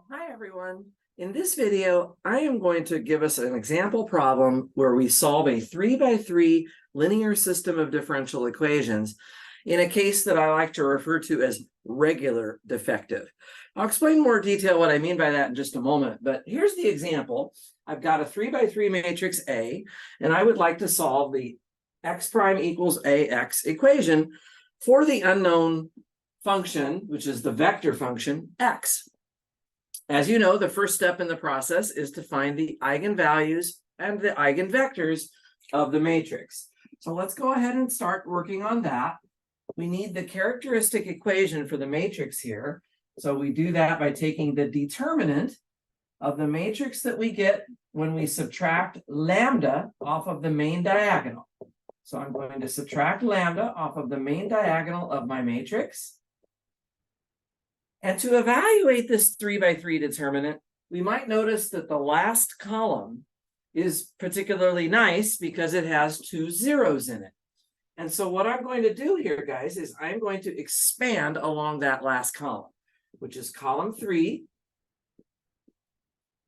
Hi everyone. In this video, I am going to give us an example problem where we solve a 3x3 linear system of differential equations in a case that I like to refer to as regular defective. I'll explain more detail what I mean by that in just a moment, but here's the example. I've got a 3x3 matrix A, and I would like to solve the x prime equals ax equation for the unknown function, which is the vector function x. As you know, the first step in the process is to find the eigenvalues and the eigenvectors of the matrix. So let's go ahead and start working on that. We need the characteristic equation for the matrix here. So we do that by taking the determinant of the matrix that we get when we subtract lambda off of the main diagonal. So I'm going to subtract lambda off of the main diagonal of my matrix. And to evaluate this 3x3 determinant, we might notice that the last column is particularly nice because it has two zeros in it. And so what I'm going to do here, guys, is I'm going to expand along that last column, which is column 3.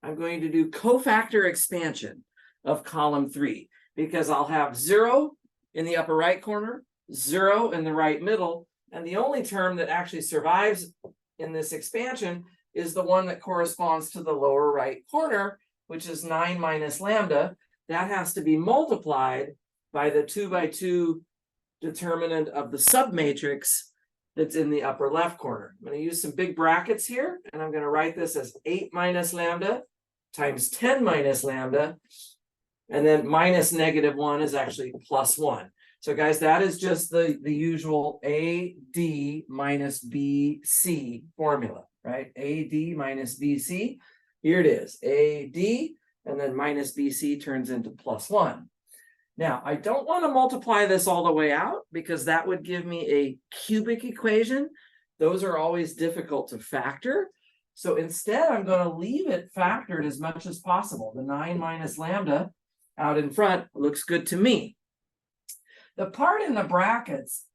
I'm going to do cofactor expansion of column 3 because I'll have 0 in the upper right corner, 0 in the right middle, and the only term that actually survives in this expansion is the one that corresponds to the lower right corner, which is 9 minus lambda. That has to be multiplied by the 2x2 determinant of the submatrix that's in the upper left corner. I'm going to use some big brackets here, and I'm going to write this as 8 minus lambda times 10 minus lambda, and then minus -1 is actually plus 1. So guys, that is just the usual AD minus BC formula, right? AD minus BC. Here it is, AD, and then minus BC turns into plus 1. Now, I don't want to multiply this all the way out because that would give me a cubic equation. Those are always difficult to factor. So instead, I'm going to leave it factored as much as possible. The 9 minus lambda out in front looks good to me. The part in the brackets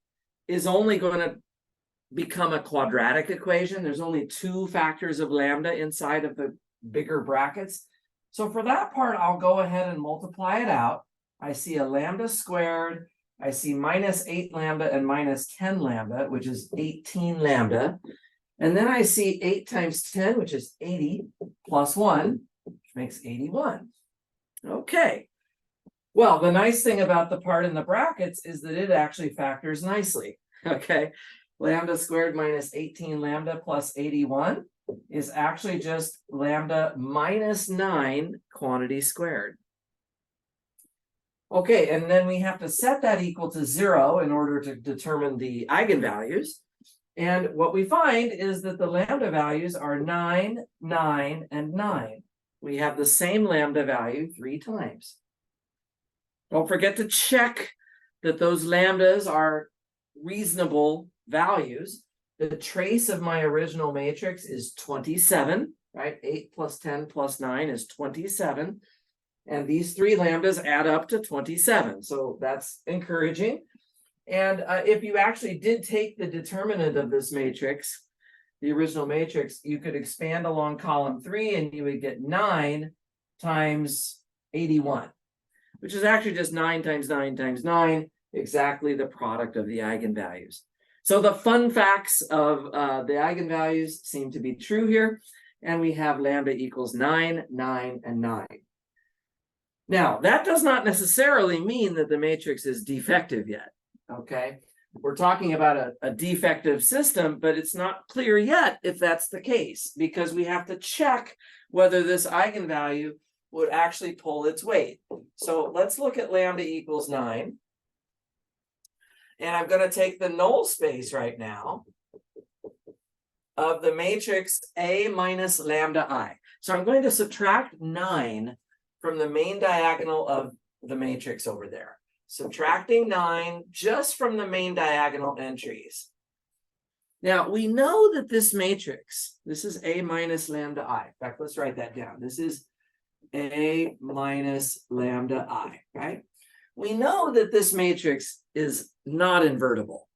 is only going to become a quadratic equation. There's only 2 factors of lambda inside of the bigger brackets. So for that part, I'll go ahead and multiply it out. I see a lambda squared. I see minus 8 lambda and minus 10 lambda, which is 18 lambda. And then I see 8 times 10, which is 80, plus 1, which makes 81. Okay. Well, the nice thing about the part in the brackets is that it actually factors nicely, okay? Lambda squared minus 18 lambda plus 81 is actually just lambda minus 9 quantity squared. Okay, and then we have to set that equal to 0 in order to determine the eigenvalues. And what we find is that the lambda values are 9, 9, and 9. We have the same lambda value 3 times. Don't forget to check that those lambdas are reasonable values. The trace of my original matrix is 27, right? 8 plus 10 plus 9 is 27. And these 3 lambdas add up to 27. So that's encouraging. And if you actually did take the determinant of this matrix, the original matrix, you could expand along column 3 and you would get 9 times 81. Which is actually just 9 times 9 times 9, exactly the product of the eigenvalues. So the fun facts of the eigenvalues seem to be true here, and we have lambda equals 9, 9, and 9. Now, that does not necessarily mean that the matrix is defective yet, okay? We're talking about a defective system, but it's not clear yet if that's the case, because we have to check whether this eigenvalue would actually pull its weight. So let's look at lambda equals 9. And I'm going to take the null space right now of the matrix A minus lambda I. So I'm going to subtract 9 from the main diagonal of the matrix over there. Subtracting 9 just from the main diagonal entries. Now, we know that this matrix, this is A minus lambda I. In fact, let's write that down. This is A minus lambda I, right? We know that this matrix is not invertible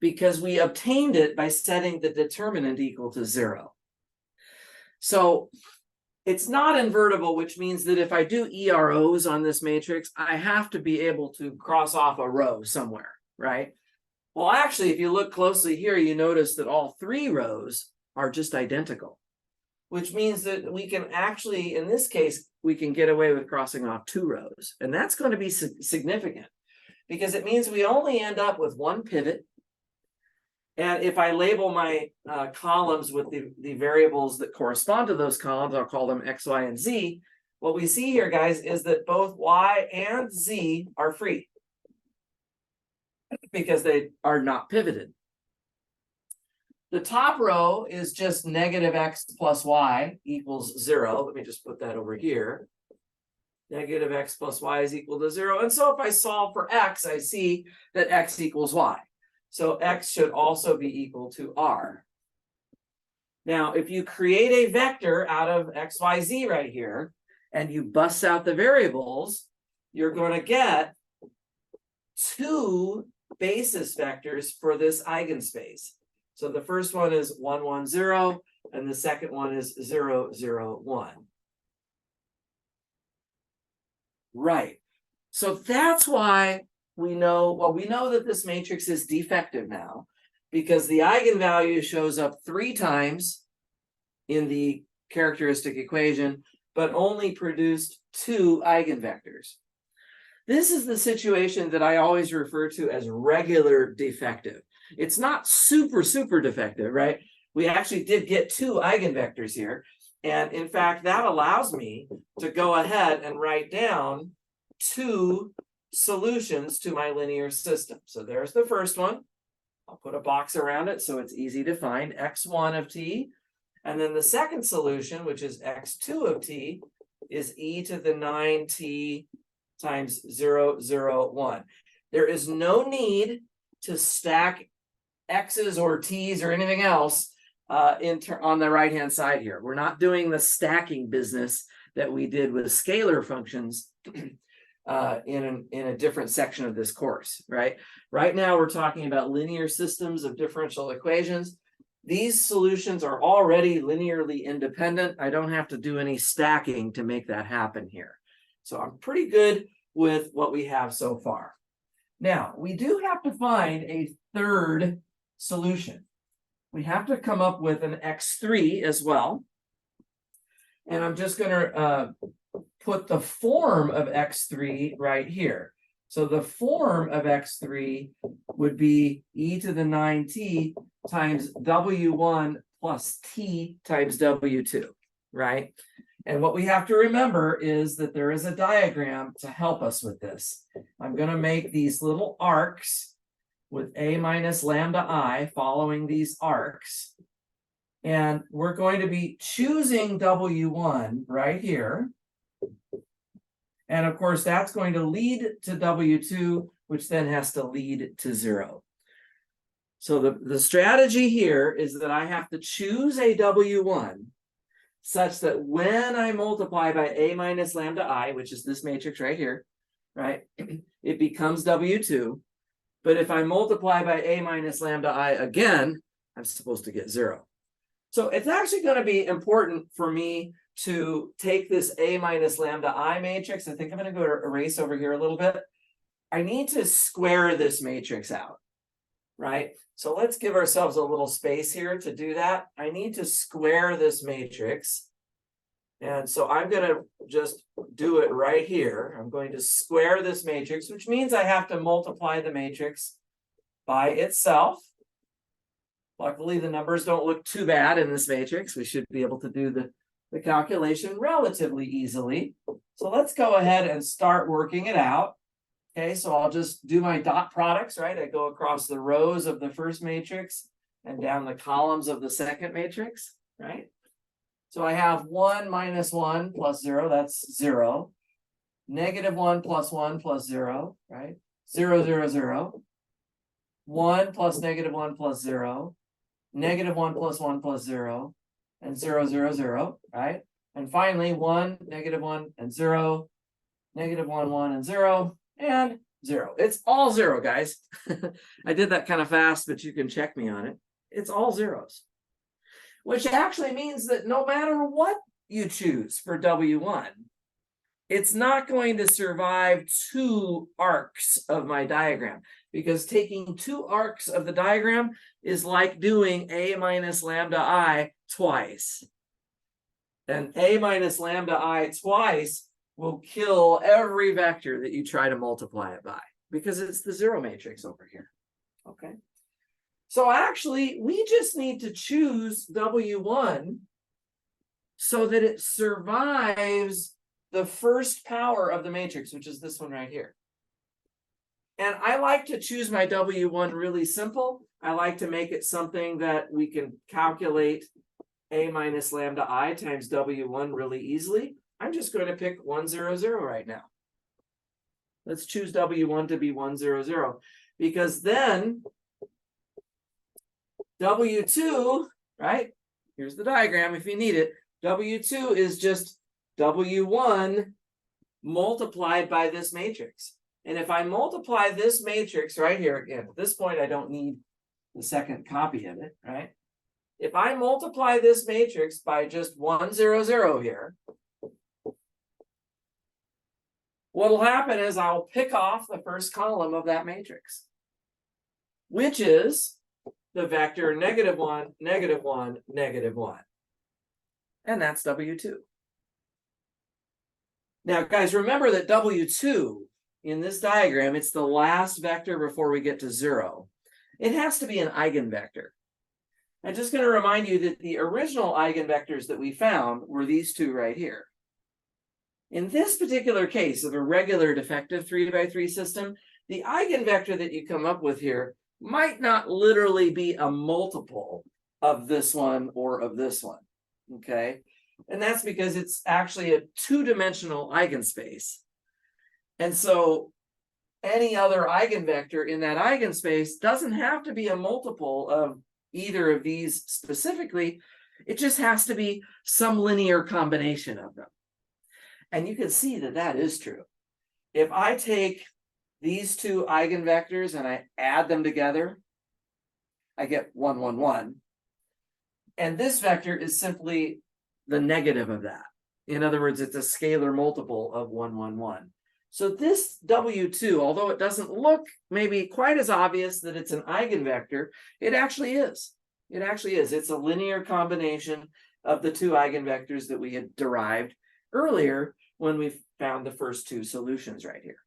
because we obtained it by setting the determinant equal to 0. So it's not invertible, which means that if I do EROs on this matrix, I have to be able to cross off a row somewhere, right? Well, actually, if you look closely here, you notice that all three rows are just identical, which means that we can actually, in this case, we can get away with crossing off two rows. And that's going to be significant because it means we only end up with one pivot. And if I label my columns with the variables that correspond to those columns, I'll call them X, Y, and Z. What we see here, guys, is that both Y and Z are free because they are not pivoted. The top row is just negative X plus Y equals 0. Let me just put that over here. Negative X plus Y is equal to 0. And so if I solve for X, I see that X equals Y. So X should also be equal to R. Now, if you create a vector out of X, Y, Z right here, and you bust out the variables, you're going to get two basis vectors for this eigenspace. So the first one is 1, 1, 0, and the second one is 0, 0, 1. Right. So that's why we know, well, we know that this matrix is defective now because the eigenvalue shows up 3 times in the characteristic equation, but only produced 2 eigenvectors. This is the situation that I always refer to as regular defective. It's not super, super defective, right? We actually did get 2 eigenvectors here. And in fact, that allows me to go ahead and write down 2 solutions to my linear system. So there's the first one. I'll put a box around it so it's easy to find, x1 of t. And then the second solution, which is x2 of t, is e to the 9t times 0, 0, 1. There is no need to stack x's or t's or anything else on the right-hand side here. We're not doing the stacking business that we did with scalar functions in a different section of this course, right? Right now, we're talking about linear systems of differential equations. These solutions are already linearly independent. I don't have to do any stacking to make that happen here. So I'm pretty good with what we have so far. Now, we do have to find a third solution. We have to come up with an x3 as well. And I'm just going to put the form of x3 right here. So the form of x3 would be e to the 9t times w1 plus t times w2, right? And what we have to remember is that there is a diagram to help us with this. I'm going to make these little arcs with a minus lambda I following these arcs. And we're going to be choosing W1 right here. And of course, that's going to lead to W2, which then has to lead to 0. So the strategy here is that I have to choose a W1 such that when I multiply by a minus lambda I, which is this matrix right here, right, it becomes W2. But if I multiply by a minus lambda I again, I'm supposed to get 0. So it's actually going to be important for me to take this a minus lambda I matrix. I think I'm going to go to erase over here a little bit. I need to square this matrix out, right? So let's give ourselves a little space here to do that. I need to square this matrix. And so I'm going to just do it right here. I'm going to square this matrix, which means I have to multiply the matrix by itself. Luckily, the numbers don't look too bad in this matrix. We should be able to do the calculation relatively easily. So let's go ahead and start working it out. Okay, so I'll just do my dot products, right? I go across the rows of the first matrix and down the columns of the second matrix, right? So I have 1 minus 1 plus 0, that's 0. Negative 1 plus 1 plus 0, right? 0, 0, 0. 1 plus negative 1 plus 0. Negative 1 plus 1 plus 0. And 0, 0, 0, right? And finally, 1, negative 1, and 0. Negative 1, 1, and 0. And 0. It's all 0, guys. I did that kind of fast, but you can check me on it. It's all zeros. which actually means that no matter what you choose for W1, it's not going to survive two arcs of my diagram, because taking two arcs of the diagram is like doing A minus lambda I twice. And A minus lambda I twice will kill every vector that you try to multiply it by, because it's the zero matrix over here. Okay. So actually, we just need to choose W1 so that it survives the first power of the matrix, which is this one right here. And I like to choose my W1 really simple. I like to make it something that we can calculate A minus lambda I times W1 really easily. I'm just going to pick 1, 0, 0 right now. Let's choose W1 to be 1, 0, 0, because then W2, right? Here's the diagram if you need it. W2 is just W1 multiplied by this matrix. And if I multiply this matrix right here, again, at this point, I don't need the second copy of it, right? If I multiply this matrix by just 1, 0, 0 here, what will happen is I'll pick off the first column of that matrix, which is the vector -1, -1, -1. And that's W2. Now, guys, remember that W2 in this diagram, it's the last vector before we get to 0. It has to be an eigenvector. I'm just going to remind you that the original eigenvectors that we found were these two right here. In this particular case of a regular defective 3x3 system, the eigenvector that you come up with here might not literally be a multiple of this one or of this one, okay? And that's because it's actually a two-dimensional eigenspace. And so any other eigenvector in that eigenspace doesn't have to be a multiple of either of these specifically. It just has to be some linear combination of them. And you can see that that is true. If I take these two eigenvectors and I add them together, I get 1, 1, 1. And this vector is simply the negative of that. In other words, it's a scalar multiple of 1, 1, 1. So this W2, although it doesn't look maybe quite as obvious that it's an eigenvector, it actually is. It actually is. It's a linear combination of the two eigenvectors that we had derived earlier when we found the first two solutions right here.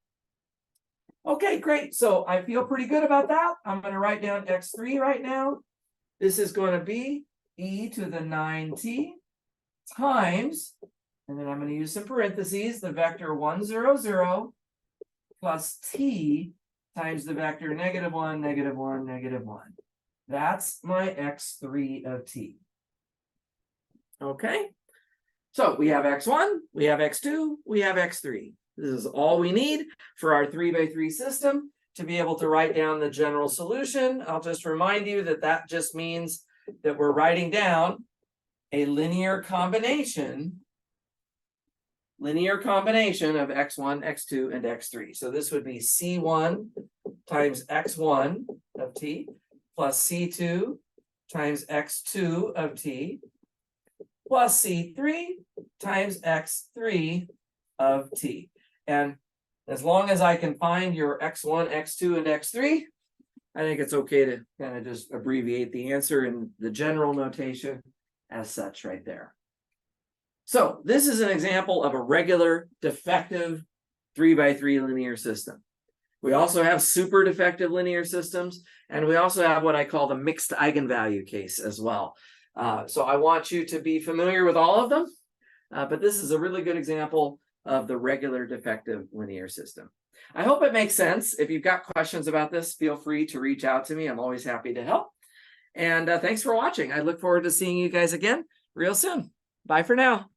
Okay, great. So I feel pretty good about that. I'm going to write down x3 right now. This is going to be e to the 9t times, and then I'm going to use some parentheses, the vector 1, 0, 0 plus t times the vector -1, -1, -1. That's my x3 of t. Okay. So we have x1, we have x2, we have x3. This is all we need for our 3x3 system to be able to write down the general solution. I'll just remind you that that just means that we're writing down a linear combination of x1, x2, and x3. So this would be c1 times x1 of t plus c2 times x2 of t plus c3 times x3 of t. And as long as I can find your x1, x2, and x3, I think it's okay to kind of just abbreviate the answer in the general notation as such right there. So this is an example of a regular defective 3x3 linear system. We also have super defective linear systems, and we also have what I call the mixed eigenvalue case as well. So I want you to be familiar with all of them, but this is a really good example of the regular defective linear system. I hope it makes sense. If you've got questions about this, feel free to reach out to me. I'm always happy to help. And thanks for watching. I look forward to seeing you guys again real soon. Bye for now.